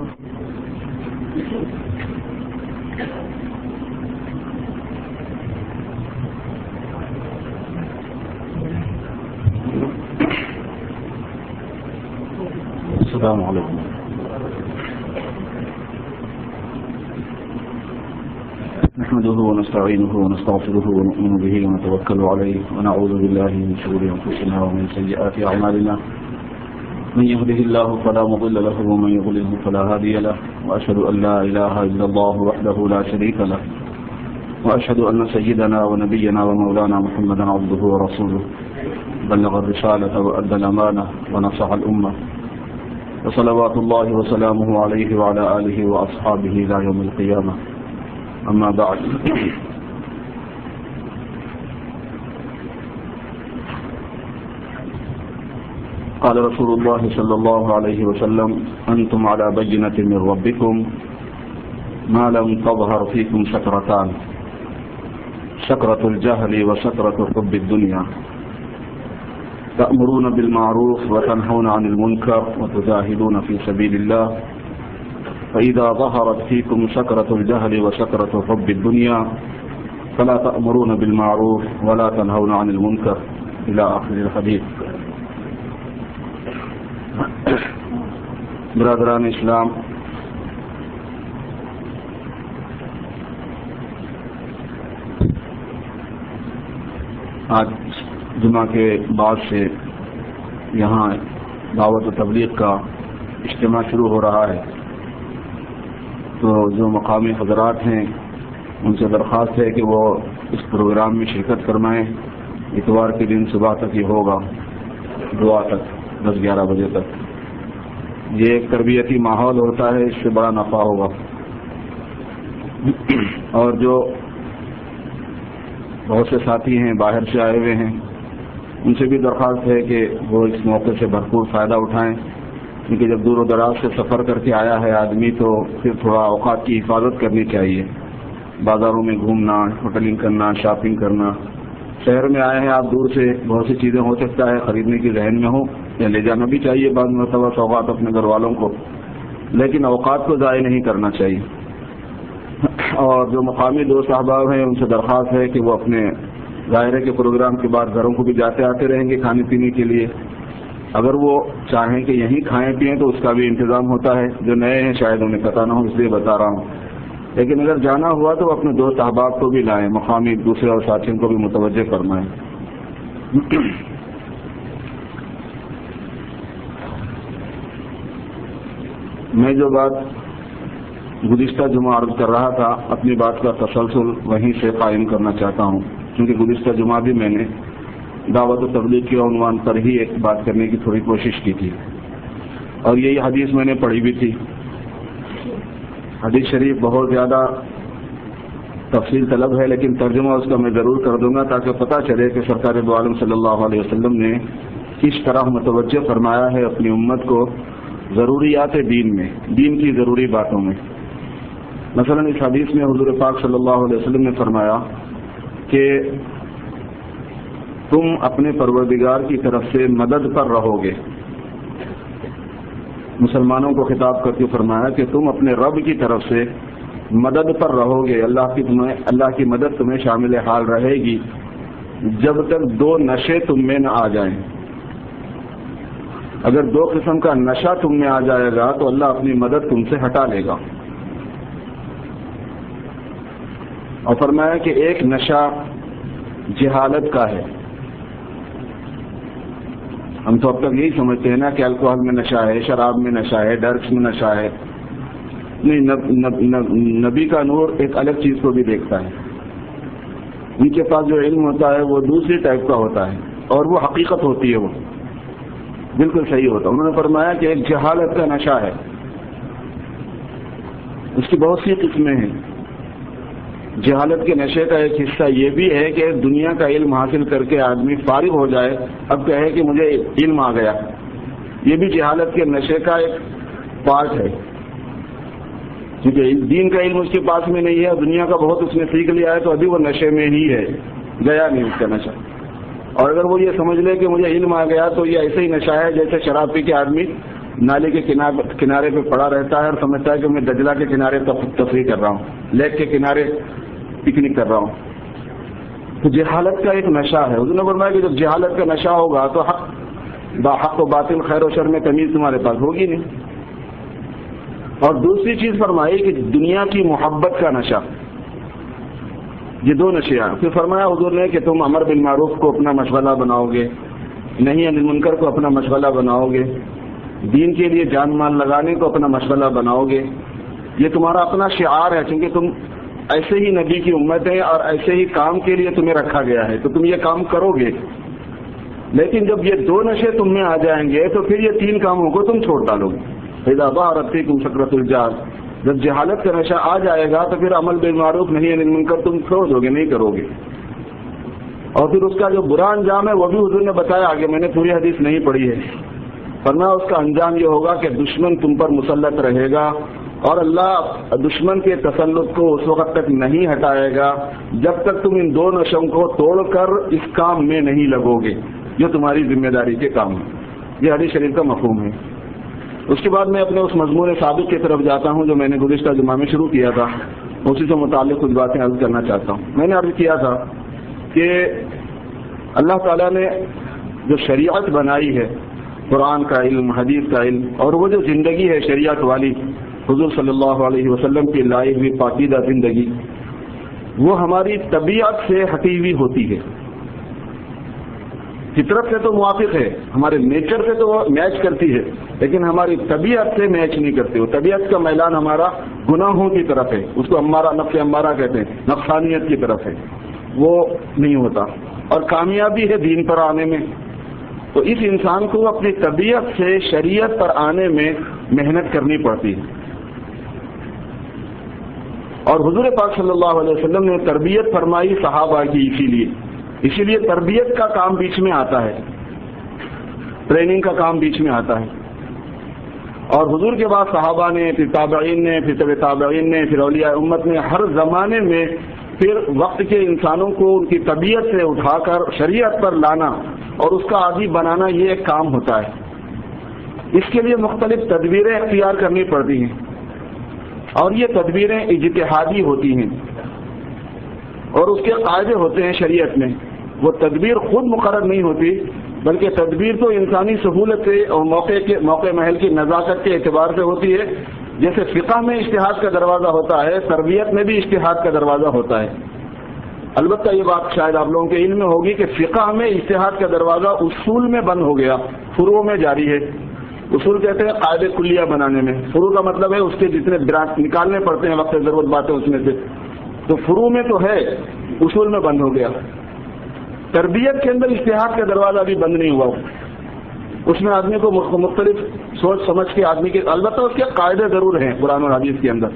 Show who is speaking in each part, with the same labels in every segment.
Speaker 1: السلام علیکم. نحمده ونستعينه ونستغفره ونؤمن به ونتوكل عليه ونعوذ بالله من شرور أنفسنا ومن سيئات أعمالنا. من يهده الله فلا مضل له ومن يضلله فلا هادي له، وأشهد أن لا إله إلا الله وحده لا شريك له، وأشهد أن سيدنا ونبينا ومولانا محمدا عبده ورسوله بلغ الرسالة وأدى الأمانة ونصح الأمة، وصلوات الله وسلامه عليه وعلى آله وأصحابه إلى يوم القيامة. أما بعد، قال رسول الله صلى الله عليه وسلم: أنتم على بينة من ربكم ما لم تظهر فيكم شكرتان، شكرة الجهل وشكرة حب الدنيا، تأمرون بالمعروف وتنهون عن المنكر وتجاهدون في سبيل الله، فإذا ظهرت فيكم شكرة الجهل وشكرة حب الدنيا فلا تأمرون بالمعروف ولا تنهون عن المنكر، إلى آخر الحديث. برادران اسلام، آج جمعہ کے بعد سے یہاں دعوت و تبلیغ کا اجتماع شروع ہو رہا ہے، تو جو مقامی حضرات ہیں ان سے درخواست ہے کہ وہ اس پروگرام میں شرکت فرمائیں. اتوار کے دن صبح تک یہ ہوگا، دعا تک 10-11 بجے تک. یہ ایک تربیتی ماحول ہوتا ہے، اس سے بڑا نفع ہوگا. اور جو بہت سے ساتھی ہیں باہر سے آئے ہوئے ہیں، ان سے بھی درخواست ہے کہ وہ اس موقع سے بھرپور فائدہ اٹھائیں، کیونکہ جب دور و دراز سے سفر کر کے آیا ہے آدمی تو پھر تھوڑا اوقات کی حفاظت کرنی چاہیے. بازاروں میں گھومنا، ہوٹلنگ کرنا، شاپنگ کرنا. شہر میں آئے ہیں آپ دور سے، بہت سی چیزیں ہو سکتا ہے خریدنے کی ذہن میں ہو، یا لے جانا بھی چاہیے بعض مرتبہ سوغات اپنے گھر والوں کو، لیکن اوقات کو ضائع نہیں کرنا چاہیے. اور جو مقامی دوست احباب ہیں ان سے درخواست ہے کہ وہ اپنے ظاہرے کے پروگرام کے بعد گھروں کو بھی جاتے آتے رہیں گے کھانے پینے کے لیے. اگر وہ چاہیں کہ یہیں کھائیں پئیں تو اس کا بھی انتظام ہوتا ہے. جو نئے ہیں شاید انہیں پتہ نہ ہو، اس لیے بتا رہا ہوں. لیکن اگر جانا ہوا تو اپنے دوست احباب کو بھی لائیں، مقامی دوسرے اور ساتھیوں کو بھی متوجہ فرمائیں. میں جو بات گزشتہ جمعہ عرض کر رہا تھا، اپنی بات کا تسلسل وہیں سے قائم کرنا چاہتا ہوں، کیونکہ گزشتہ جمعہ بھی میں نے دعوت و تبلیغ کے عنوان پر ہی ایک بات کرنے کی تھوڑی کوشش کی تھی، اور یہی حدیث میں نے پڑھی بھی تھی. حدیث شریف بہت زیادہ تفصیل طلب ہے، لیکن ترجمہ اس کا میں ضرور کر دوں گا تاکہ پتہ چلے کہ سرکار دو عالم صلی اللہ علیہ وسلم نے کس طرح متوجہ فرمایا ہے اپنی امت کو ضروریات دین میں، دین کی ضروری باتوں میں. مثلا اس حدیث میں حضور پاک صلی اللہ علیہ وسلم نے فرمایا کہ تم اپنے پروردگار کی طرف سے مدد پر رہو گے. مسلمانوں کو خطاب کر کے فرمایا کہ تم اپنے رب کی طرف سے مدد پر رہو گے. اللہ کی مدد تمہیں شامل حال رہے گی جب تک 2 نشے تم میں نہ آ جائیں. اگر 2 قسم کا نشہ تم میں آ جائے گا تو اللہ اپنی مدد تم سے ہٹا لے گا. اور فرمایا کہ ایک نشہ جہالت کا ہے. ہم تو اب تک یہی سمجھتے ہیں نا کہ الکوہل میں نشہ ہے، شراب میں نشہ ہے، ڈرگس میں نشہ ہے. نہیں، نبی کا نور ایک الگ چیز کو بھی دیکھتا ہے. ان کے پاس جو علم ہوتا ہے وہ دوسری ٹائپ کا ہوتا ہے، اور وہ حقیقت ہوتی ہے، وہ بالکل صحیح ہوتا ہے. انہوں نے فرمایا کہ ایک جہالت کا نشہ ہے، اس کی بہت سی قسمیں ہیں. جہالت کے نشے کا ایک حصہ یہ بھی ہے کہ دنیا کا علم حاصل کر کے آدمی فارغ ہو جائے، اب کہے کہ مجھے علم آ گیا. یہ بھی جہالت کے نشے کا ایک پارٹ ہے، کیونکہ دین کا علم اس کے پاس میں نہیں ہے اور دنیا کا بہت اس نے سیکھ لیا ہے، تو ابھی وہ نشے میں ہی ہے، گیا نہیں اس کا نشہ. اور اگر وہ یہ سمجھ لے کہ مجھے علم آ گیا تو یہ ایسے ہی نشہ ہے جیسے شراب پی کے آدمی نالے کے کنارے پہ پڑا رہتا ہے اور سمجھتا ہے کہ میں دجلہ کے کنارے تفریح کر رہا ہوں, لیک کے کنارے پکنک کر رہا ہوں. تو جہالت کا ایک نشہ ہے. حضور نے فرمایا کہ جب جہالت کا نشہ ہوگا تو حق و باطل, خیر و شر میں تمیز تمہارے پاس ہوگی نہیں. اور دوسری چیز فرمائی کہ دنیا کی محبت کا نشہ, یہ دو نشے ہیں. پھر فرمایا حضور نے کہ تم امر بالمعروف کو اپنا مشغلہ بناؤ گے, نہی عن المنکر کو اپنا مشغلہ بناؤ گے, دین کے لیے جان مال لگانے کو اپنا مشغلہ بناؤ گے. یہ تمہارا اپنا شعار ہے, چونکہ تم ایسے ہی نبی کی امت ہے اور ایسے ہی کام کے لیے تمہیں رکھا گیا ہے, تو تم یہ کام کرو گے. لیکن جب یہ دو نشے تم میں آ جائیں گے تو پھر یہ تین کاموں کو تم چھوڑ ڈالو گے. اذا ظهرت فيكم سكرة الجهل, جب جہالت کا نشہ آ جائے گا تو پھر عمل بالمعروف نہی عن المنکر تم چھوڑ دو گے, نہیں کرو گے. اور پھر اس کا جو برا انجام ہے وہ بھی حضور نے بتایا آگے, میں نے پوری حدیث نہیں پڑھی ہے. فرمایا اس کا انجام یہ ہوگا کہ دشمن تم پر مسلط رہے گا اور اللہ دشمن کے تسلط کو اس وقت تک نہیں ہٹائے گا جب تک تم ان دو نشوں کو توڑ کر اس کام میں نہیں لگو گے جو تمہاری ذمہ داری کے کام ہے. یہ حدیث شریف کا مفہوم ہے. اس کے بعد میں اپنے اس مضمون سابق کی طرف جاتا ہوں جو میں نے گزشتہ جمعہ میں شروع کیا تھا, اسی سے متعلق کچھ باتیں عرض کرنا چاہتا ہوں. میں نے عرض کیا تھا کہ اللہ تعالیٰ نے جو شریعت بنائی ہے, قرآن کا علم, حدیث کا علم, اور وہ جو زندگی ہے شریعت والی, حضور صلی اللہ علیہ وسلم کی لائی ہوئی پاکیزہ زندگی, وہ ہماری طبیعت سے ہٹی ہوئی ہوتی ہے. فطرت سے تو موافق ہے, ہمارے نیچر سے تو وہ میچ کرتی ہے, لیکن ہماری طبیعت سے میچ نہیں کرتی. وہ طبیعت کا میلان ہمارا گناہوں کی طرف ہے, اس کو امارہ, نفس امارہ کہتے ہیں, نفسانیت کی طرف ہے, وہ نہیں ہوتا. اور کامیابی ہے دین پر آنے میں. تو اس انسان کو اپنی طبیعت سے شریعت پر آنے میں محنت کرنی پڑتی ہے. اور حضور پاک صلی اللہ علیہ وسلم نے تربیت فرمائی صحابہ کی, اسی لیے تربیت کا کام بیچ میں آتا ہے, ٹریننگ کا کام بیچ میں آتا ہے. اور حضور کے بعد صحابہ نے, پھر تابعین نے, پھر تبع تابعین نے, پھر اولیاء امت نے, ہر زمانے میں پھر وقت کے انسانوں کو ان کی طبیعت سے اٹھا کر شریعت پر لانا اور اس کا عادی بنانا, یہ ایک کام ہوتا ہے. اس کے لیے مختلف تدبیریں اختیار کرنی پڑتی ہیں, اور یہ تدبیریں اجتہادی ہوتی ہیں, اور اس کے قاعدے ہوتے ہیں شریعت میں. وہ تدبیر خود مقرر نہیں ہوتی, بلکہ تدبیر تو انسانی سہولت سے اور موقع محل کی نزاکت کے اعتبار سے ہوتی ہے. جیسے فقہ میں اجتہاد کا دروازہ ہوتا ہے, تربیت میں بھی اجتہاد کا دروازہ ہوتا ہے. البتہ یہ بات شاید آپ لوگوں کے علم میں ہوگی کہ فقہ میں اجتہاد کا دروازہ اصول میں بند ہو گیا, فروع میں جاری ہے. اصول کہتے ہیں قاعدے کلیہ بنانے میں, فروع کا مطلب ہے اس کے جتنے برانچ نکالنے پڑتے ہیں وقت ضرورت باتیں اس میں سے. تو فروع میں تو ہے, اصول میں بند ہو گیا. تربیت کے اندر اجتہاد کا دروازہ ابھی بند نہیں ہوا. اس میں آدمی کو مختلف سوچ سمجھ کے آدمی کے, البتہ اس کے قاعدے ضرور ہیں قرآن اور حدیث کے اندر.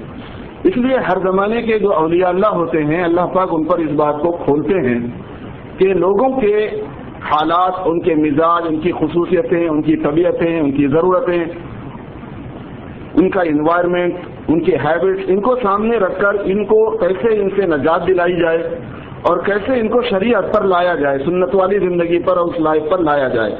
Speaker 1: اس لیے ہر زمانے کے جو اولیاء اللہ ہوتے ہیں, اللہ پاک ان پر اس بات کو کھولتے ہیں کہ لوگوں کے حالات, ان کے مزاج, ان کی خصوصیتیں, ان کی طبیعتیں, ان کی ضرورتیں, ان کا انوائرمنٹ, ان کے ہیبٹس, ان کو سامنے رکھ کر ان کو کیسے ان سے نجات دلائی جائے اور کیسے ان کو شریعت پر لایا جائے, سنت والی زندگی پر اور اس لائف پر لایا جائے.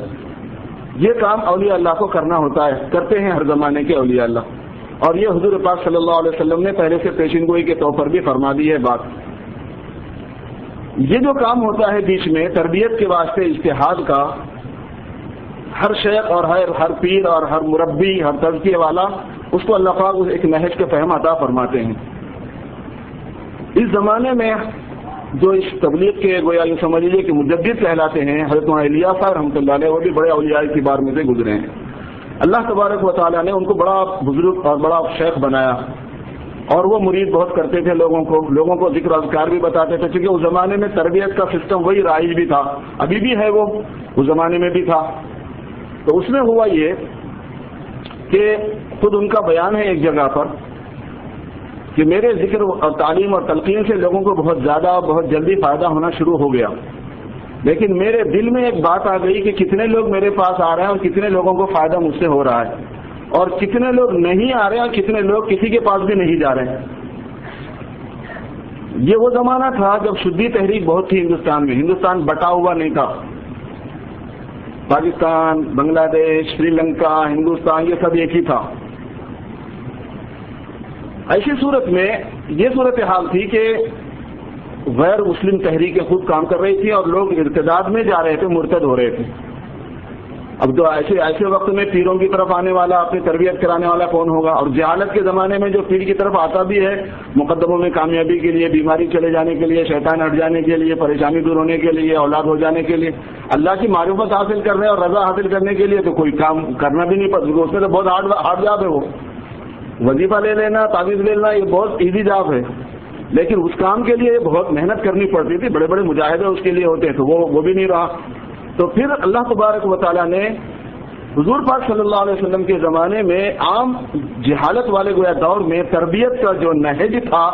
Speaker 1: یہ کام اولیاء اللہ کو کرنا ہوتا ہے, کرتے ہیں ہر زمانے کے اولیاء اللہ. اور یہ حضور پاک صلی اللہ علیہ وسلم نے پہلے سے پیشین گوئی کے طور پر بھی فرما دی ہے بات. یہ جو کام ہوتا ہے بیچ میں تربیت کے واسطے اجتہاد کا, ہر شیخ اور ہر پیر اور ہر مربی, ہر تزکیے والا, اس کو اللہ پاک ایک نہج کے فہم عطا فرماتے ہیں. اس زمانے میں جو اس تبلیغ کے گویا یہ سمجھ لیجیے کہ مجدد کہلاتے ہیں, حضرت الیاس صاحب رحمۃ اللہ علیہ, وہ بھی بڑے اولیاء کی بار میں سے گزرے ہیں. اللہ تبارک و تعالیٰ نے ان کو بڑا بزرگ اور بڑا شیخ بنایا, اور وہ مرید بہت کرتے تھے لوگوں کو ذکر اذکار بھی بتاتے تھے, کیونکہ اس زمانے میں تربیت کا سسٹم وہی رائج بھی تھا, ابھی بھی ہے, وہ اس زمانے میں بھی تھا. تو اس میں ہوا یہ کہ خود ان کا بیان ہے ایک جگہ پر کہ میرے ذکر اور تعلیم اور تلقین سے لوگوں کو بہت زیادہ اور بہت جلدی فائدہ ہونا شروع ہو گیا, لیکن میرے دل میں ایک بات آ گئی کہ کتنے لوگ میرے پاس آ رہے ہیں اور کتنے لوگوں کو فائدہ مجھ سے ہو رہا ہے, اور کتنے لوگ نہیں آ رہے ہیں اور کتنے لوگ کسی کے پاس بھی نہیں جا رہے ہیں. یہ وہ زمانہ تھا جب شدی تحریک بہت تھی ہندوستان میں, ہندوستان بٹا ہوا نہیں تھا. پاکستان، بنگلہ دیش، سری لنکا، ہندوستان، یہ سب ایک ہی تھا۔ ایسی صورت میں یہ صورتحال تھی کہ غیر مسلم تحریکیں خود کام کر رہی تھی اور لوگ ارتداد میں جا رہے تھے، مرتد ہو رہے تھے۔ اب تو ایسے وقت میں پیروں کی طرف آنے والا، اپنی تربیت کرانے والا کون ہوگا؟ اور جہالت کے زمانے میں جو پیر کی طرف آتا بھی ہے مقدموں میں کامیابی کے لیے، بیماری چلے جانے کے لیے، شیطان ہٹ جانے کے لیے، پریشانی دور ہونے کے لیے، اولاد ہو جانے کے لیے، اللہ کی معرفت حاصل کرنے اور رضا حاصل کرنے کے لیے تو کوئی کام کرنا بھی نہیں پڑتا، اس میں تو بہت ہارڈ جاب ہے۔ وہ وظیفہ لے لینا، تعویذ لے لینا، یہ بہت ایزی جاب ہے، لیکن اس کام کے لیے بہت محنت کرنی پڑتی تھی، بڑے بڑے مجاہدے اس کے لیے ہوتے تو وہ بھی نہیں رہا۔ تو پھر اللہ تبارک و تعالیٰ نے حضور پاک صلی اللہ علیہ وسلم کے زمانے میں عام جہالت والے گویا دور میں تربیت کا جو نہج تھا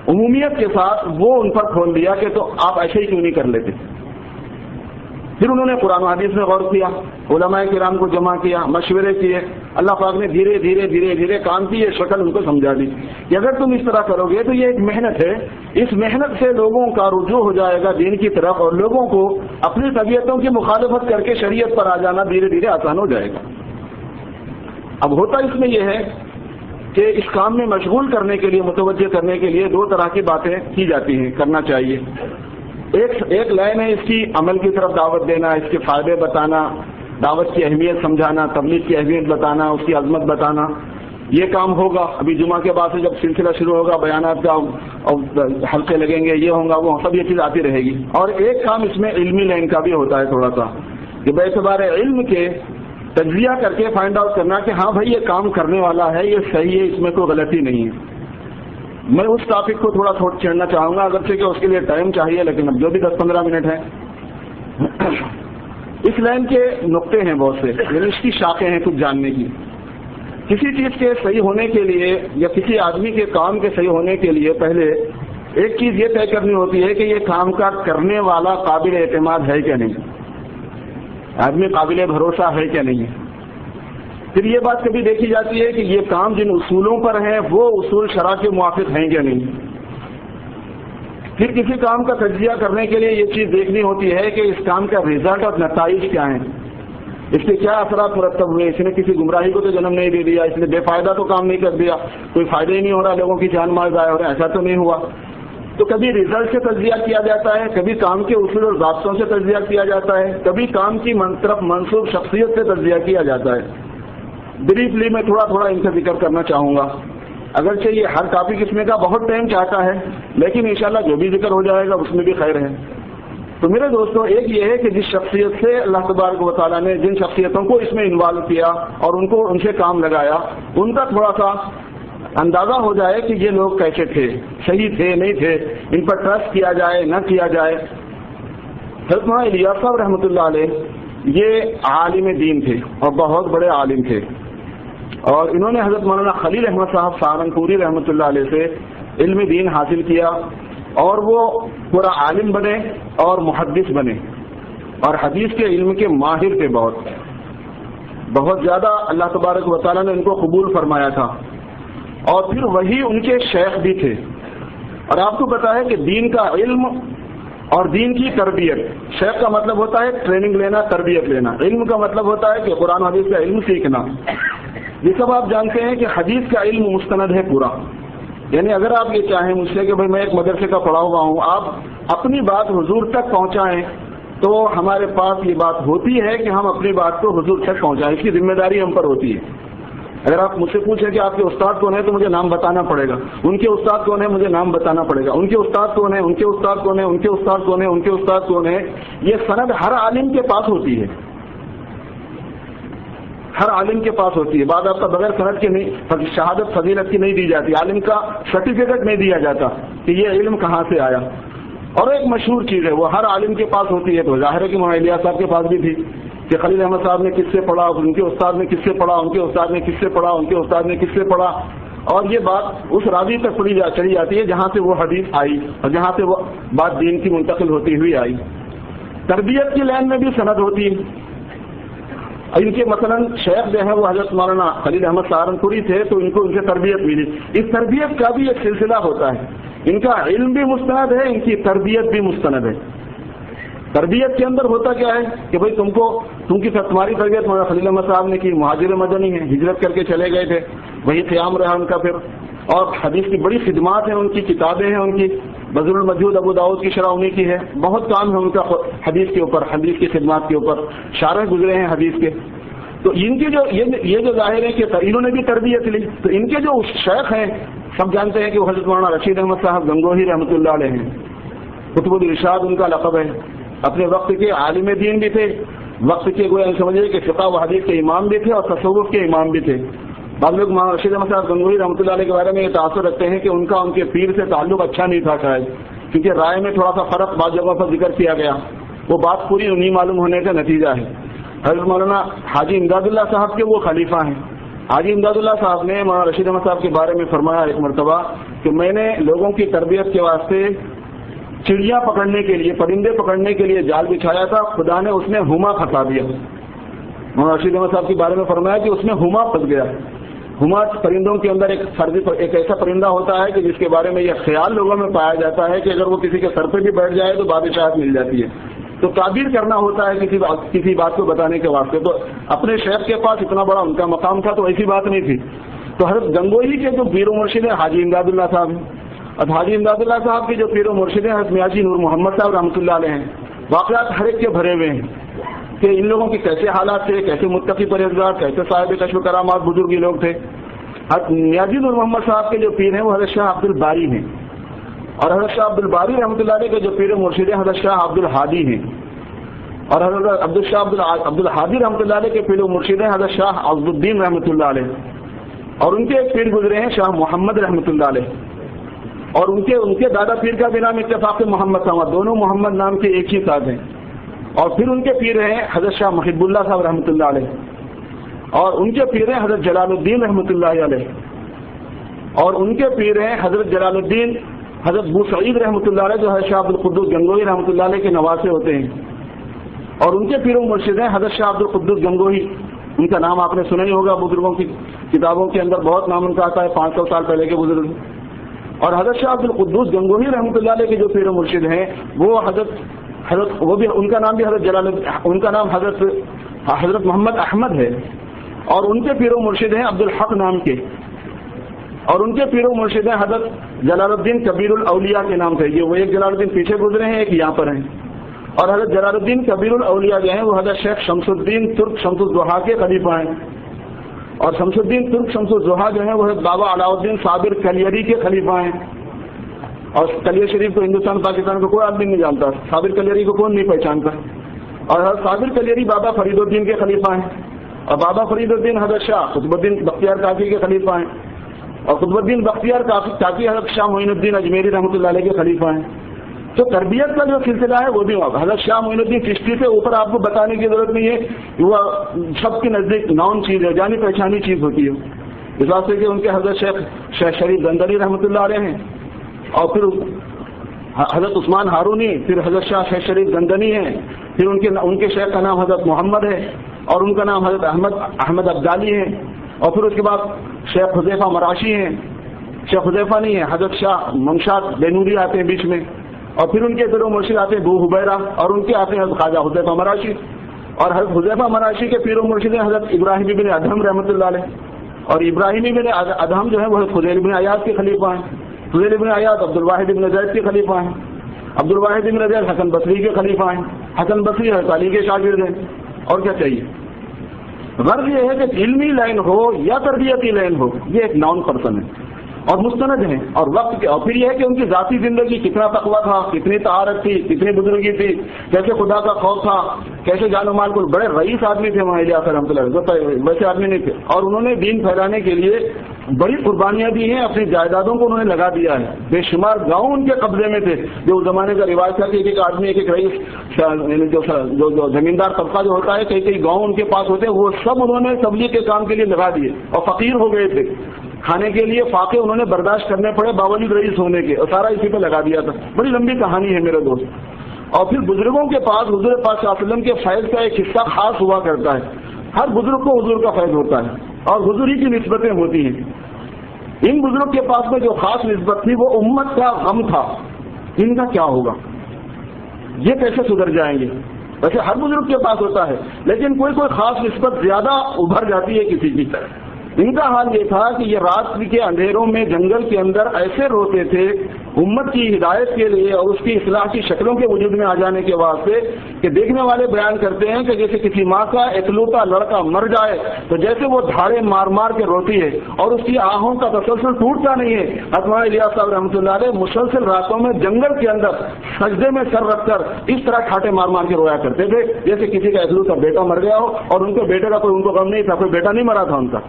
Speaker 1: عمومیت کے ساتھ، وہ ان پر کھول دیا کہ تو آپ ایسے ہی کیوں نہیں کر لیتے۔ پھر انہوں نے قرآن و حدیث میں غور کیا، علماء کرام کو جمع کیا، مشورے کیے، اللہ پاک نے دھیرے دھیرے کام کی یہ شکل ان کو سمجھا دی کہ اگر تم اس طرح کرو گے تو یہ ایک محنت ہے، اس محنت سے لوگوں کا رجوع ہو جائے گا دین کی طرف، اور لوگوں کو اپنی طبیعتوں کی مخالفت کر کے شریعت پر آ جانا دھیرے دھیرے آسان ہو جائے گا۔ اب ہوتا اس میں یہ ہے کہ اس کام میں مشغول کرنے کے لیے، متوجہ کرنے کے لیے دو طرح کی باتیں کی جاتی ہیں، کرنا چاہیے۔ ایک لائن ہے اس کی عمل کی طرف دعوت دینا، اس کے فائدے بتانا، دعوت کی اہمیت سمجھانا، تبلیغ کی اہمیت بتانا، اس کی عظمت بتانا، یہ کام ہوگا۔ ابھی جمعہ کے بعد سے جب سلسلہ شروع ہوگا، بیانات کا حلقے لگیں گے، یہ ہوں گا، وہ سب یہ چیز آتی رہے گی۔ اور ایک کام اس میں علمی لائن کا بھی ہوتا ہے تھوڑا سا، کہ باعتبار علم کے تجزیہ کر کے فائنڈ آؤٹ کرنا کہ ہاں بھائی یہ کام کرنے والا ہے، یہ صحیح ہے، اس میں کوئی غلطی نہیں ہے۔ میں اس ٹاپک کو تھوڑا چھیڑنا چاہوں گا، اگرچہ کہ اس کے لیے ٹائم چاہیے، لیکن اب جو بھی 10-15 منٹ ہے۔ اس لائن کے نقطے ہیں بہت سے، یعنی اس کی شاخیں ہیں کچھ جاننے کی۔ کسی چیز کے صحیح ہونے کے لیے یا کسی آدمی کے کام کے صحیح ہونے کے لیے پہلے ایک چیز یہ طے کرنی ہوتی ہے کہ یہ کام کا کرنے والا قابل اعتماد ہے کیا نہیں، آدمی قابل بھروسہ ہے کیا نہیں ہے۔ پھر یہ بات کبھی دیکھی جاتی ہے کہ یہ کام جن اصولوں پر ہے وہ اصول شرع کے موافق ہیں کیا نہیں۔ پھر کسی کام کا تجزیہ کرنے کے لیے یہ چیز دیکھنی ہوتی ہے کہ اس کام کا رزلٹ اور نتائج کیا ہیں، اس کے کیا اثرات مرتب ہوئے، اس نے کسی گمراہی کو تو جنم نہیں دے دیا، اس نے بے فائدہ تو کام نہیں کر دیا، کوئی فائدہ ہی نہیں ہو رہا، لوگوں کی جان مال ضائع ہو رہا ہے، ایسا تو نہیں ہوا۔ تو کبھی ریزلٹ سے تجزیہ کیا جاتا ہے، کبھی کام کے اصول اور ضابطوں سے تجزیہ کیا جاتا ہے، کبھی کام کی طرف منسوب شخصیت سے تجزیہ کیا جاتا ہے۔ بریفلی میں تھوڑا ان کا ذکر کرنا چاہوں گا، اگرچہ یہ ہر ٹاپک اس میں کا بہت ٹائم چاہتا ہے، لیکن انشاءاللہ جو بھی ذکر ہو جائے گا اس میں بھی خیر ہے۔ تو میرے دوستوں، ایک یہ ہے کہ جس شخصیت سے اللہ تبارک و تعالیٰ نے جن شخصیتوں کو اس میں انوالو کیا اور ان سے کام لگایا، ان کا تھوڑا سا اندازہ ہو جائے کہ یہ لوگ کیسے تھے، صحیح تھے نہیں تھے، ان پر ٹرسٹ کیا جائے نہ کیا جائے۔ حضرت مولانا الیاس صاحب رحمۃ اللہ علیہ یہ عالم دین تھے اور بہت بڑے عالم تھے، اور انہوں نے حضرت مولانا خلیل احمد صاحب سہارنپوری رحمۃ اللہ علیہ سے علم دین حاصل کیا، اور وہ پورا عالم بنے اور محدث بنے، اور حدیث کے علم کے ماہر تھے، بہت زیادہ اللہ تبارک و تعالیٰ نے ان کو قبول فرمایا تھا، اور پھر وہی ان کے شیخ بھی تھے۔ اور آپ کو پتا ہے کہ دین کا علم اور دین کی تربیت، شیخ کا مطلب ہوتا ہے ٹریننگ لینا، تربیت لینا، علم کا مطلب ہوتا ہے کہ قرآن حدیث کا علم سیکھنا۔ یہ سب آپ جانتے ہیں کہ حدیث کا علم مستند ہے پورا، یعنی اگر آپ یہ چاہیں مجھ سے کہ بھائی میں ایک مدرسے کا پڑھا ہوا ہوں، آپ اپنی بات حضور تک پہنچائیں، تو ہمارے پاس یہ بات ہوتی ہے کہ ہم اپنی بات کو حضور تک پہنچائیں، اس کی ذمہ داری ہم پر ہوتی ہے۔ اگر آپ مجھ سے پوچھیں کہ آپ کے استاد کون ہیں تو مجھے نام بتانا پڑے گا، ان کے استاد کون ہیں مجھے نام بتانا پڑے گا، ان کے استاد کون ہیں، ان کے استاد کون ہیں، ان کے استاد کون ہیں، ان کے استاد کون ہیں، یہ سند ہر عالم کے پاس ہوتی ہے، ہر عالم کے پاس ہوتی ہے۔ بعد آپ کا بغیر سند کے نہیں، شہادت فضیلت کی نہیں دی جاتی، عالم کا سرٹیفکیٹ نہیں دیا جاتا کہ یہ علم کہاں سے آیا۔ اور ایک مشہور چیز ہے وہ ہر عالم کے پاس ہوتی ہے، تو ظاہر ہے کہ مولانا الیاس صاحب کے پاس بھی تھی کہ خلیل احمد صاحب نے کس سے پڑھا، ان کے استاد نے کس سے پڑھا، ان کے استاد نے کس سے پڑھا، ان کے استاد نے کس سے پڑھا، اور یہ بات اس راوی تک چلی جاتی ہے جہاں سے وہ حدیث آئی اور جہاں سے وہ بات دین کی منتقل ہوتی ہوئی آئی۔ تربیت کی لائن میں بھی سند ہوتی ہے، ان کے مثلا شیخ جو ہے وہ حضرت مولانا خلیل احمد سہارنپوری تھے، تو ان کو ان سے تربیت ملی، اس تربیت کا بھی ایک سلسلہ ہوتا ہے، ان کا علم بھی مستند ہے، ان کی تربیت بھی مستند ہے۔ تربیت کے اندر ہوتا کیا ہے کہ بھائی تمہاری تربیت مولانا خلیل احمد صاحب نے کی، مہاجر مدنی ہیں، ہجرت کر کے چلے گئے تھے، وہی قیام رہا ان کا پھر، اور حدیث کی بڑی خدمات ہیں، ان کی کتابیں ہیں، ان کی بذل المجہود ابو داؤد کی شرح انہی کی ہے، بہت کام ہے ان کا حدیث کے اوپر، حدیث کی خدمات کے اوپر، شارح گزرے ہیں حدیث کے. تو ان کی جو یہ جو ظاہر ہے کہ انہوں نے بھی تربیت لی. تو ان کے جو شیخ ہیں سب جانتے ہیں کہ وہ حضرت مولانا رشید احمد صاحب گنگوہی رحمۃ اللہ علیہ ہیں. قطب الارشاد ان کا لقب ہے. اپنے وقت کے عالم دین بھی تھے، وقت کے گویا سمجھے کہ فقہ و حدیث کے امام بھی تھے اور تصوف کے امام بھی تھے. بعض لوگ مولانا رشید احمد صاحب گنگوہی رحمۃ اللہ علیہ کے بارے میں یہ تاثر رکھتے ہیں کہ ان کا ان کے پیر سے تعلق اچھا نہیں تھا شاید، کیونکہ رائے میں تھوڑا سا فرق بعض جگہوں پر ذکر کیا گیا. وہ بات پوری نہیں معلوم ہونے کا نتیجہ ہے. حضرت مولانا حاجی امداد اللہ صاحب کے وہ خلیفہ ہیں. حاجی امداد اللہ صاحب نے مولانا رشید احمد صاحب کے بارے میں فرمایا ایک مرتبہ کہ میں نے لوگوں کی تربیت کے واسطے چڑیاں پکڑنے کے لیے، پرندے پکڑنے کے لیے جال بچھایا تھا، خدا نے اس میں ہما پھنسا دیا. مولانا رشید احمد صاحب کے بارے میں فرمایا کہ اس میں ہما پھنس گیا. ہما پرندوں کے اندر ایک ایسا پرندہ ہوتا ہے کہ جس کے بارے میں یہ خیال لوگوں میں پایا جاتا ہے کہ اگر وہ کسی کے سر پہ بھی بیٹھ جائے تو بادشاہت مل جاتی ہے. تو تعبیر کرنا ہوتا ہے کسی بات کو بتانے کے واسطے. تو اپنے شیخ کے پاس اتنا بڑا ان کا مقام تھا تو ایسی بات نہیں تھی. تو حضرت گنگوہی کے جو پیر و مرشد ہیں حاجی امداد اللہ صاحب ہیں. اب حاجی امداد اللہ صاحب کے جو پیر و مرشد ہیں حضرت میاں جی نور محمد صاحب رحمۃ اللہ علیہ ہیں. واقعات ہر ایک کے بھرے ہوئے ہیں کہ ان لوگوں کے کیسے حالات تھے، کیسے متقی پرہیزگار، کیسے صاحب کشف و کرامات بزرگ لوگ تھے. حضرت میاں جی نور محمد صاحب کے جو پیر ہیں وہ حضرت شاہ عبد الباری ہیں، اور حضرت شاہ عبد الباری رحمۃ اللہ علیہ کے جو پیر و مرشد ہیں حضرت شاہ عبد الحادی ہیں، اور حضرت عبد الحادی رحمۃ اللہ علیہ کے پیر و مرشد ہیں حضرت شاہ عبد الدین رحمۃ اللہ علیہ. اور ان کے ایک پیر گزرے ہیں شاہ محمد رحمۃ اللہ علیہ، اور ان کے دادا پیر کا بھی نام اتفاق سے محمد تھا، دونوں محمد نام کے ایک ہی ساتھ ہیں. اور پھر ان کے پیر ہیں حضرت شاہ محب اللہ صاحب رحمۃ اللہ علیہ، اور ان کے پیر ہیں حضرت جلال الدین رحمۃ اللہ علیہ، اور ان کے پیر ہیں حضرت جلال الدین حضرت بو سعید رحمۃ اللہ علیہ جو ہے شاہ عبد القدوس گنگوہی رحمۃ اللہ علیہ کے نواسے ہوتے ہیں. اور ان کے پیر و مرشد ہیں حضرت شاہ عبد القدوس گنگوہی. ان کا نام آپ نے سنا ہی ہوگا، بزرگوں کی کتابوں کے اندر بہت نام ان کا آتا ہے، 500 سال پہلے کے بزرگ. اور حضرت شاہ عبد القدوس گنگوہی رحمۃ اللہ علیہ کے جو پیر و مرشد ہیں وہ وہ بھی ان کا نام بھی حضرت ان کا نام حضرت محمد احمد ہے. اور ان کے پیر و مرشد ہیں عبد الحق نام کے، اور ان کے پیر و مرشد ہیں حضرت جلال الدین کبیر الاولیاء کے نام سے. وہ ایک جلال الدین پیچھے گزرے ہیں، ایک یہاں پر ہیں. اور حضرت جلال الدین کبیر الاولیاء جو ہیں وہ حضرت شیخ شمس الدین ترک شمس الضحیٰ کے خلیفہ ہیں. اور شمس الدین ترک شمس الضحیٰ جو ہیں وہ حضرت بابا علاء الدین صابر کلیری کے خلیفہ ہیں. اور کلیر شریف کو ہندوستان پاکستان کو کوئی آدمی نہیں جانتا، صابر کلیری کو کون نہیں پہچانتا. اور حضرت صابر کلیری بابا فرید الدین کے خلیفہ ہیں، اور بابا فرید الدین حضرت شاہ قطب الدین بختیار کاکی کے خلیفہ ہیں، اور قطب الدین بختیار کاکی حضرت شاہ معین الدین اجمیری رحمۃ اللہ علیہ کے خلیفہ ہیں. تو تربیت کا جو سلسلہ ہے وہ بھی حضرت شاہ معین الدین چشتی سے اوپر آپ کو بتانے کی ضرورت نہیں ہے، وہ سب کے نزدیک نون چیز ہے، جانی پہچانی چیز ہوتی ہے. اس واسطے کہ ان کے حضرت شیخ شریف زندری رحمۃ اللہ علیہ ہیں، اور پھر حضرت عثمان ہارونی، پھر حضرت شاہ شریف زندنی ہیں، پھر ان کے شیخ کا نام حضرت محمد ہے، اور ان کا نام حضرت احمد ابدالی ہے. اور پھر اس کے بعد شیخ حذیفہ مراشی ہیں، شیخ حذیفہ نہیں ہے، حضرت شاہ ممشاد بینوری آتے ہیں بیچ میں. اور پھر ان کے پیر و مرشد آتے ہیں بو حبیرہ، اور ان کے آتے ہیں حضرت خواجہ حذیفہ مراشی. اور حضرت حذیفہ مراشی کے پیر و مرشد ہیں حضرت ابراہیم بن ادہم رحمۃ اللہ علیہ. اور ابراہیم بن ادہم جو ہے وہ فضیل بن عیاض کے خلیفہ ہیں. فضیل بن عیاض عبد الواحد بن زید کے خلیفہ ہیں. عبد الواحد بن زید حسن بصری کے خلیفہ ہیں. حسن بصری حضرت علی کے شاگرد ہیں. اور کیا چاہیے؟ غرض یہ ہے کہ علمی لائن ہو یا تربیتی لائن ہو، یہ ایک نون پرسن ہے اور مستند ہیں. اور وقت کے، اور پھر یہ ہے کہ ان کی ذاتی زندگی کتنا تقویٰ تھا، کتنی طہارت تھی، کتنی بزرگی تھی، کیسے خدا کا خوف تھا، کیسے جان و مال کو. بڑے رئیس آدمی تھے وہاں الیاس رحمۃ اللہ، ویسے آدمی نہیں تھے. اور انہوں نے دین پھیلانے کے لیے بڑی قربانیاں دی ہیں، اپنی جائیدادوں کو انہوں نے لگا دیا ہے. بے شمار گاؤں ان کے قبضے میں تھے. جو اس زمانے کا رواج تھا کہ ایک آدمی ایک رئیس جو زمیندار طبقہ جو ہوتا ہے، کئی کئی گاؤں ان کے پاس ہوتے ہیں، وہ سب انہوں نے تبلیغ کے کام کے لیے لگا دیے. اور فقیر ہو گئے تھے، کھانے کے لیے فاقے انہوں نے برداشت کرنے پڑے باوجود رئیس ہونے کے، اور سارا اسی پہ لگا دیا تھا. بڑی لمبی کہانی ہے میرے دوست. اور پھر بزرگوں کے پاس حضور پاک صلی اللہ علیہ وسلم کے فیض کا ایک حصہ خاص ہوا کرتا ہے. ہر بزرگ کو حضور کا فیض ہوتا ہے اور حضور ہی کی نسبتیں ہوتی ہیں. ان بزرگ کے پاس میں جو خاص نسبت تھی وہ امت کا غم تھا. ان کا کیا ہوگا؟ یہ کیسے سدھر جائیں گے؟ ویسے ہر بزرگ کے پاس ہوتا ہے، لیکن کوئی خاص نسبت زیادہ ابھر جاتی ہے کسی کی۔ ان کا حال یہ تھا کہ یہ رات کے اندھیروں میں جنگل کے اندر ایسے روتے تھے امت کی ہدایت کے لیے اور اس کی اصلاح کی شکلوں کے وجود میں آ جانے کے واسطے کہ دیکھنے والے بیان کرتے ہیں کہ جیسے کسی ماں کا اکلوتا لڑکا مر جائے تو جیسے وہ دھاڑے مار مار کے روتی ہے اور اس کی آہوں کا تسلسل ٹوٹتا نہیں ہے، حضرت الیاس صاحب رحمۃ اللہ علیہ مسلسل راتوں میں جنگل کے اندر سجدے میں سر رکھ کر اس طرح ٹھاٹے مار مار کے رویا کرتے تھے جیسے کسی کا اکلوتا بیٹا مر گیا ہو، اور ان کے بیٹے کا کوئی ان کو غم نہیں تھا، کوئی بیٹا نہیں مرا تھا ان کا،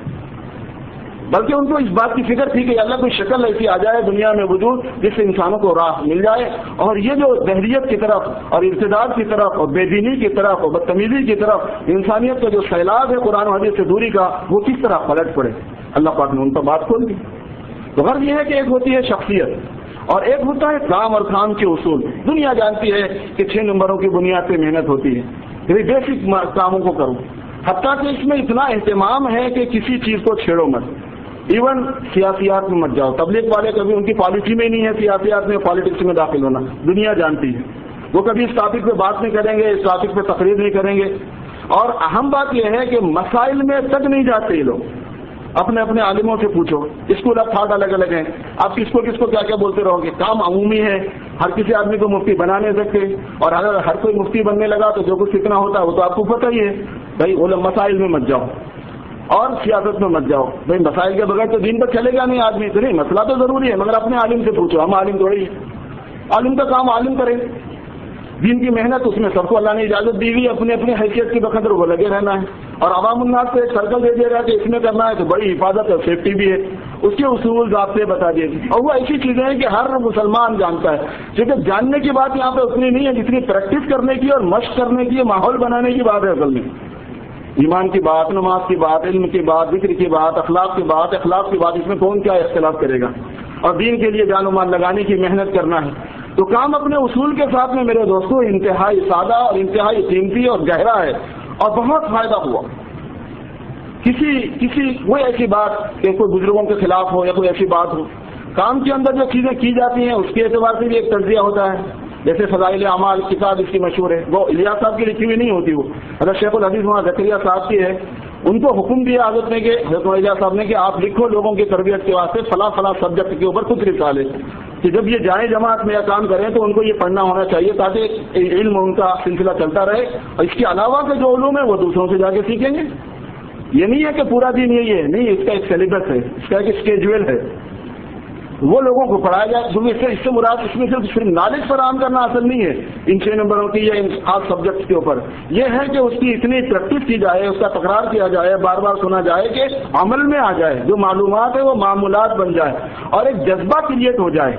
Speaker 1: بلکہ ان کو اس بات کی فکر تھی کہ اللہ کوئی شکل ایسی آ جائے دنیا میں وجود جس سے انسانوں کو راہ مل جائے، اور یہ جو دہریت کی طرف اور ارتداد کی طرف اور بے دینی کی طرف اور بدتمیزی کی طرف انسانیت کا جو سیلاب ہے قرآن و حدیث سے دوری کا، وہ کس طرح پلٹ پڑے۔ اللہ پاک نے ان پر بات کھول دی۔ تو غرض یہ ہے کہ ایک ہوتی ہے شخصیت اور ایک ہوتا ہے کام اور کام کے اصول۔ دنیا جانتی ہے کہ 6 نمبروں کی بنیاد پہ محنت ہوتی ہے، یعنی بیسک کاموں کو کرو، حتیٰ کہ اس میں اتنا اہتمام ہے کہ کسی چیز کو چھیڑو مت، ایون سیاسیات میں مت جاؤ۔ تبلیغ والے کبھی ان کی پالیسی میں نہیں ہے سیاسیات میں پالیٹکس میں داخل ہونا، دنیا جانتی ہے، وہ کبھی اس ٹاپک پہ بات نہیں کریں گے، اس ٹاپک پہ تقریر نہیں کریں گے، اور اہم بات یہ ہے کہ مسائل میں تک نہیں جاتے یہ لوگ۔ اپنے اپنے عالموں سے پوچھو، اسکول آف تھاٹ الگ الگ ہیں، آپ کس کو کیا کیا بولتے رہو گے، کام عمومی ہے، ہر کسی آدمی کو مفتی بنا نہیں سکتے، اور اگر ہر کوئی مفتی بننے لگا تو جو کچھ سیکھنا ہوتا ہے وہ تو آپ کو پتہ ہی ہے۔ بھائی وہ مسائل میں مت جاؤ اور سیاست میں مت جاؤ، بھائی مسائل کے بغیر تو دین پر چلے گا نہیں آدمی، تو نہیں مسئلہ تو ضروری ہے مگر اپنے عالم سے پوچھو، ہم عالم تھوڑی ہیں، عالم کا کام عالم کرے، دین کی محنت اس میں سب کو اللہ نے اجازت دی ہوئی، اپنے اپنے حیثیت کی بقدر وہ لگے رہنا ہے، اور عوام الناس کو ایک سرکل دے دیا گیا کہ اس میں کرنا ہے تو بڑی حفاظت اور سیفٹی بھی ہے، اس کے اصول ضابطے بتا دیے گئے، اور وہ ایسی چیزیں ہیں کہ ہر مسلمان جانتا ہے، کیونکہ جاننے کی بات یہاں پہ اتنی نہیں ہے جتنی پریکٹس کرنے کی اور مشق کرنے کی، ماحول بنانے کی بات ہے اصل میں۔ ایمان کی بات، نماز کی بات، علم کی بات، ذکر کی بات، اخلاق کی بات، اس میں کون کیا اختلاف کرے گا، اور دین کے لیے جان و مال لگانے کی محنت کرنا ہے۔ تو کام اپنے اصول کے ساتھ میں میرے دوستوں انتہائی سادہ اور انتہائی قیمتی اور گہرا ہے، اور بہت فائدہ ہوا۔ کسی کوئی ایسی بات کہ کوئی بزرگوں کے خلاف ہو یا کوئی ایسی بات ہو، کام کے اندر جو چیزیں کی جاتی ہیں اس کے اعتبار سے بھی ایک تجزیہ ہوتا ہے، جیسے فضائل اعمال کتاب اس کی مشہور ہے، وہ الیاس صاحب کی لکھی ہوئی نہیں ہوتی، وہ حضرت شیخ الحدیث مولانا زکریا صاحب کی ہے، ان کو حکم دیا حضرت نے کہ حضرت الیاس صاحب نے کہ آپ لکھو لوگوں کی تربیت کے واسطے فلاں فلاں سبجیکٹ کے اوپر کچھ رسالے، کہ جب یہ جائیں جماعت میں یا کام کریں تو ان کو یہ پڑھنا ہونا چاہیے تاکہ علم ان کا سلسلہ چلتا رہے، اور اس کے علاوہ کے جو علوم ہے وہ دوسروں سے جا کے سیکھیں گے۔ یہ نہیں ہے کہ پورا دن یہی ہے، نہیں، اس کا ایک سلیبس ہے، اس کا ایک اسکیجول ہے، وہ لوگوں کو پڑھایا جائے۔ اس سے مراد اس میں صرف نالج فراہم کرنا اصل نہیں ہے ان 6 نمبروں کی یا ان خاص سبجیکٹس کے اوپر، یہ ہے کہ اس کی اتنی پریکٹس کی جائے، اس کا تکرار کیا جائے، بار بار سنا جائے کہ عمل میں آ جائے، جو معلومات ہے وہ معمولات بن جائے، اور ایک جذبہ کریٹ ہو جائے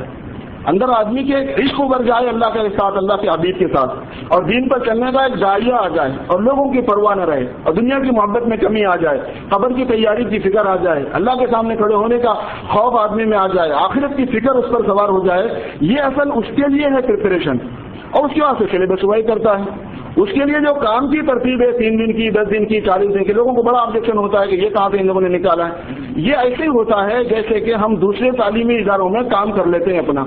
Speaker 1: اندر آدمی کے، ایک عشق ابھر جائے اللہ کے ساتھ، اللہ کے حبیب کے ساتھ، اور دین پر چلنے کا ایک داعیہ آ جائے، اور لوگوں کی پرواہ نہ رہے، اور دنیا کی محبت میں کمی آ جائے، قبر کی تیاری کی فکر آ جائے، اللہ کے سامنے کھڑے ہونے کا خوف آدمی میں آ جائے، آخرت کی فکر اس پر سوار ہو جائے، یہ اصل اس کے لیے ہے پریپریشن، اور اس کے واسطے سلیبس وائی کرتا ہے۔ اس کے لیے جو کام کی ترتیب ہے 3 دن کی، 10 دن کی، 40 دن کی، لوگوں کو بڑا آبجیکشن ہوتا ہے کہ یہ کہاں سے ان لوگوں نے نکالا ہے۔ یہ ایسے ہی ہوتا ہے جیسے کہ ہم دوسرے تعلیمی اداروں میں کام کر لیتے ہیں، اپنا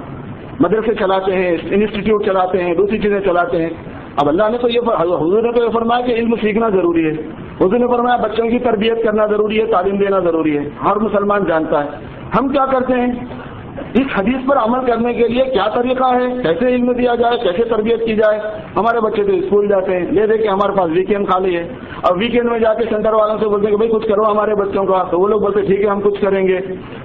Speaker 1: مدرسے چلاتے ہیں، انسٹیٹیوٹ چلاتے ہیں، دوسری چیزیں چلاتے ہیں۔ اب اللہ نے تو حضور نے تو یہ فرمایا کہ علم سیکھنا ضروری ہے، حضور نے فرمایا بچوں کی تربیت کرنا ضروری ہے، تعلیم دینا ضروری ہے، ہر مسلمان جانتا ہے۔ ہم کیا کرتے ہیں؟ اس حدیث پر عمل کرنے کے لیے کیا طریقہ ہے، کیسے علم دیا جائے، کیسے تربیت کی جائے۔ ہمارے بچے تو اسکول جاتے ہیں، لے دے کے ہمارے پاس ویکینڈ خالی ہے، اور ویکینڈ میں جا کے سینٹر والوں سے بولتے ہیں کہ بھائی کچھ کرو ہمارے بچوں کا، تو وہ لوگ بولتے ہیں ٹھیک ہے ہم کچھ کریں گے۔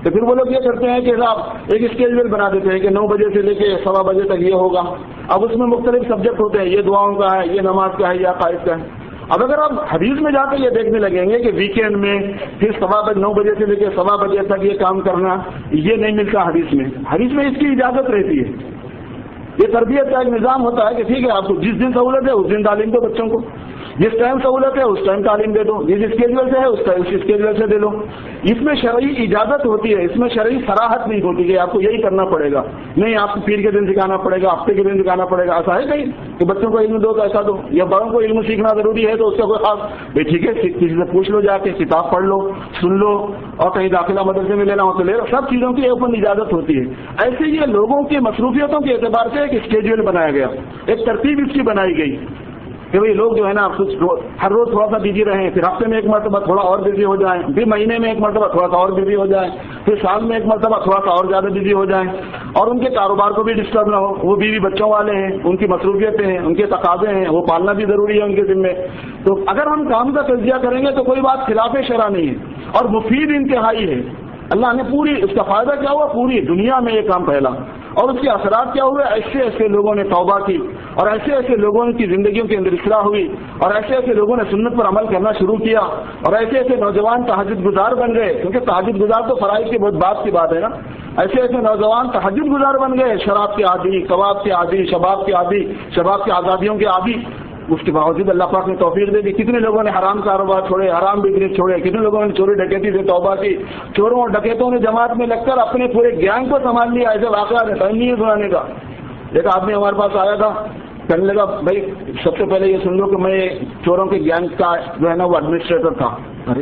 Speaker 1: تو پھر وہ لوگ یہ کرتے ہیں کہ صاحب ایک اسکیجول بنا دیتے ہیں کہ 9 بجے سے لے کے 1:15 بجے تک یہ ہوگا۔ اب اس میں مختلف سبجیکٹ ہوتے ہیں، یہ دعاؤں کا ہے، یہ نماز کا ہے، یا قائد کا ہے۔ اب اگر آپ حدیث میں جا کے یہ دیکھنے لگیں گے کہ ویکینڈ میں پھر 9 بجے سے لے کے 1:15 بجے تک یہ کام کرنا، یہ نہیں ملتا حدیث میں۔ حدیث میں اس کی اجازت رہتی ہے، یہ تربیت کا ایک نظام ہوتا ہے کہ ٹھیک ہے آپ کو جس دن سہولت ہے اس دن تعلیم دو بچوں کو، جس ٹائم سہولت ہے اس ٹائم تعلیم دے دو، جس اسکیجول سے ہے اس اسکیجول سے دے دو. اس میں شرعی اجازت ہوتی ہے، اس میں شرعی صراحت نہیں ہوتی کہ آپ کو یہی کرنا پڑے گا. نہیں، آپ کو پیر کے دن سکھانا پڑے گا، ہفتے کے دن سکھانا پڑے گا، ایسا ہے کہیں کہ بچوں کو علم دو تو ایسا دو، یا بڑوں کو علم سیکھنا ضروری ہے تو اس کا کوئی خاص بھائی ٹھیک ہے کسی سے پوچھ لو، جا کے کتاب پڑھ لو، سن لو، اور کہیں داخلہ مدرسے میں لینا ہو تو لے لو. سب چیزوں کی اوپن اجازت ہوتی ہے. ایسے یہ لوگوں کی مصروفیتوں کے اعتبار سے ایک اسکیجول بنایا گیا، ایک ترتیب اس کی بنائی گئی کہ بھئی لوگ جو ہے نا کچھ ہر روز تھوڑا سا بزی رہیں، پھر ہفتے میں ایک مرتبہ تھوڑا اور بزی ہو جائیں، پھر مہینے میں ایک مرتبہ تھوڑا سا اور بزی ہو جائیں، پھر سال میں ایک مرتبہ تھوڑا سا اور زیادہ بزی ہو جائیں، اور ان کے کاروبار کو بھی ڈسٹرب نہ ہو. وہ بیوی بچوں والے ہیں، ان کی مصروفیتیں ہیں، ان کے تقاضے ہیں، وہ پالنا بھی ضروری ہے ان کے ذمے. تو اگر ہم کام کا تجزیہ کریں گے تو کوئی بات خلاف شرع نہیں ہے اور مفید انتہائی ہے. اللہ نے پوری اس کا فائدہ کیا ہوا، پوری دنیا میں یہ کام پھیلا، اور اس کے اثرات کیا ہوئے، ایسے ایسے لوگوں نے توبہ کی، اور ایسے ایسے لوگوں کی زندگیوں کے اندر اصلاح ہوئی، اور ایسے ایسے لوگوں نے سنت پر عمل کرنا شروع کیا، اور ایسے ایسے نوجوان تہجد گزار بن گئے. کیونکہ تہجد گزار تو فرائض کی بہت بات کی بات ہے نا. ایسے ایسے نوجوان تہجد گزار بن گئے، شراب کے عادی، کباب کے عادی، شباب کے عادی، شباب کی آزادیوں کے عادی. اس کے باوجود اللہ پاک نے توفیق دے دی. کتنے لوگوں نے حرام کاروبار چھوڑے، حرام بزنس چھوڑے، کتنے لوگوں نے چوری ڈکیتی سے توبہ کی. چوروں اور ڈکیتوں نے جماعت میں لگ کر اپنے پورے گینگ کو سنبھال لیا. ایسے واقعات ٹائم نہیں ہے سنانے کا. ایک آدمی ہمارے پاس آیا تھا، کہنے لگا بھائی سب سے پہلے یہ سن لو کہ میں چوروں کے گینگ کا جو ہے نا وہ ایڈمنسٹریٹر تھا.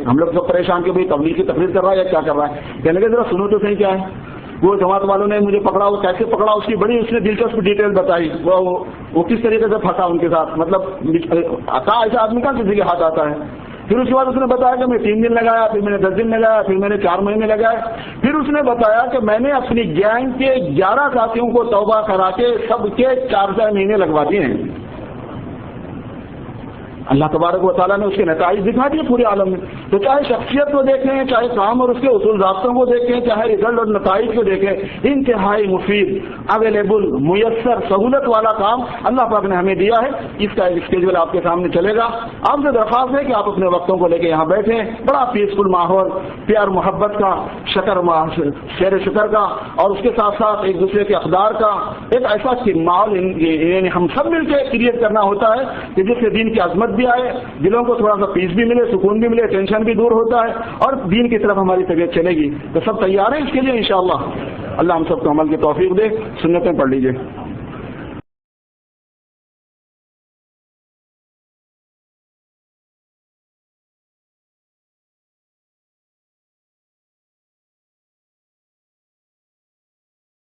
Speaker 1: ہم لوگ سب پریشان کہ بھائی تبلیغ کی تقریر کر رہا ہے یا کیا کر رہا ہے. کہنے لگے ذرا سنو تو صحیح کیا ہے. وہ جماعت والوں نے مجھے پکڑا، وہ کیسے پکڑا اس کی بڑی اس نے دلچسپ ڈیٹیل بتائی. وہ کس طریقے سے پھنسا ان کے ساتھ، مطلب ایسا آدمی کا کسی کے ہاتھ آتا ہے. پھر اس کے بعد اس نے بتایا کہ میں 3 دن لگایا، پھر میں نے 10 دن لگایا، پھر میں نے 4 مہینے لگائے. پھر اس نے بتایا کہ میں نے اپنی گینگ کے 11 ساتھیوں کو توبہ کرا کے سب کے 4 مہینے لگوا دیے ہیں. اللہ تبارک و تعالیٰ نے اس کے نتائج دکھا دیے پورے عالم میں. تو چاہے شخصیت کو دیکھیں، چاہے کام اور اس کے اصول ضابطوں کو دیکھیں، چاہے رزلٹ اور نتائج کو دیکھیں، انتہائی مفید، اویلیبل، میسر، سہولت والا کام اللہ پاک نے ہمیں دیا ہے. اس کا ایک اسکیجول آپ کے سامنے چلے گا. آپ سے درخواست ہے کہ آپ اپنے وقتوں کو لے کے یہاں بیٹھیں. بڑا پیسفل ماحول، پیار محبت کا، شیر شکر کا، اور اس کے ساتھ ساتھ ایک دوسرے کے اقدار کا ایک ایسا ماحول یعنی ہم سب مل کے کریٹ کرنا ہوتا ہے کہ جس سے دین کی عظمت بھی آئے، دلوں کو تھوڑا سا پیس بھی ملے، سکون بھی ملے، ٹینشن بھی دور ہوتا ہے، اور دین کی طرف ہماری طبیعت چلے گی. تو سب تیار ہیں اس کے لیے انشاءاللہ. اللہ ہم سب کو عمل کی توفیق دے. سنتیں پڑھ لیجئے.